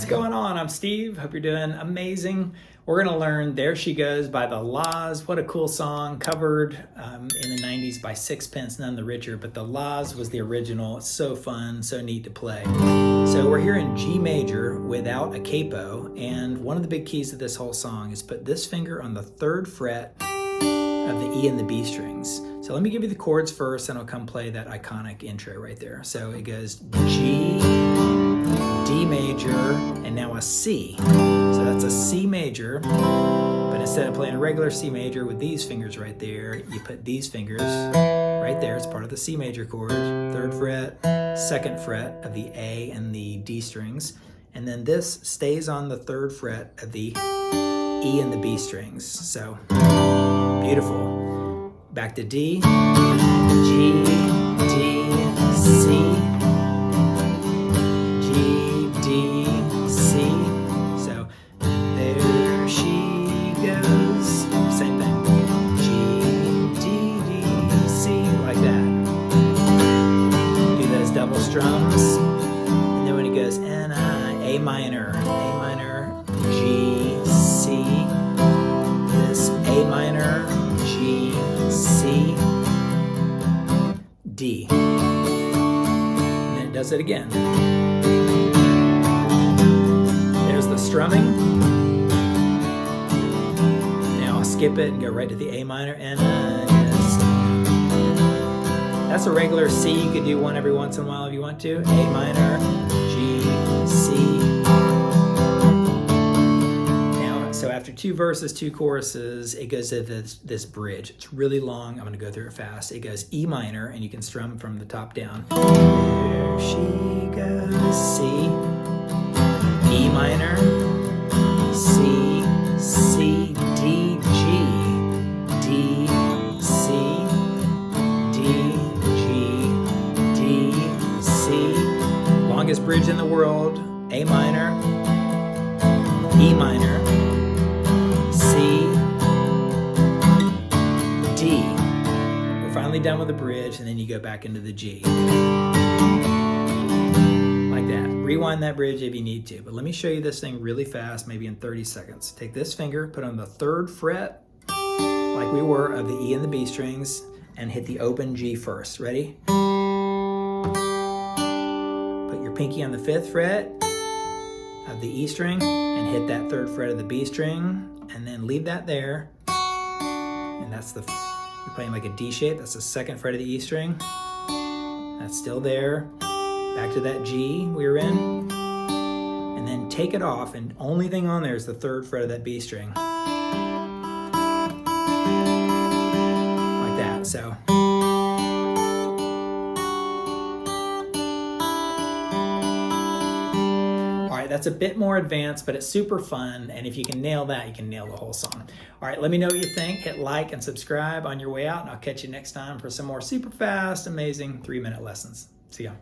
What's going on? I'm Steve. Hope you're doing amazing. We're going to learn There She Goes by The Laws. What a cool song, covered in the 90s by Sixpence None the Richer, but The Laws was the original. It's so fun, so neat to play. So we're here in G major without a capo, and one of the big keys of this whole song is put this finger on the 3rd fret of the E and the B strings. So let me give you the chords first, and I'll come play that iconic intro right there. So it goes G, D major, and now a C. So that's a C major, but instead of playing a regular C major with these fingers right there, you put these fingers right there. It's part of the C major chord, 3rd fret, 2nd fret of the A and the D strings, and then this stays on the 3rd fret of the E and the B strings. So beautiful. Back to D, G, D, C, G, D, C. So there she goes. Same thing. G, D, D, C, like that. Do those double strums. And then when it goes N, I, A minor, G, C, this A minor, G, C, D. And then it does it again. There's the strumming. Now I'll skip it and go right to the A minor. And that's a regular C. You could do one every once in a while if you want to. A minor, G, C. So after 2 verses, 2 choruses, it goes to this bridge. It's really long. I'm going to go through it fast. It goes E minor, and you can strum from the top down. There she goes, C, E minor, C, C, D, G, D, C, D, G, D, C. Longest bridge in the world. A minor, E minor, D. We're finally done with the bridge, and then you go back into the G. Like that. Rewind that bridge if you need to, but let me show you this thing really fast, maybe in 30 seconds. Take this finger, put on the 3rd fret, like we were, of the E and the B strings, and hit the open G first. Ready? Put your pinky on the 5th fret of the E string, and hit that 3rd fret of the B string, and then leave that there. And that's you're playing like a D shape. That's the 2nd fret of the E string. That's still there. Back to that G we were in. And then take it off, and only thing on there is the 3rd fret of that B string. Like that, so. That's a bit more advanced, but it's super fun. And if you can nail that, you can nail the whole song. All right, let me know what you think. Hit like and subscribe on your way out, and I'll catch you next time for some more super fast, amazing 3-minute lessons. See ya.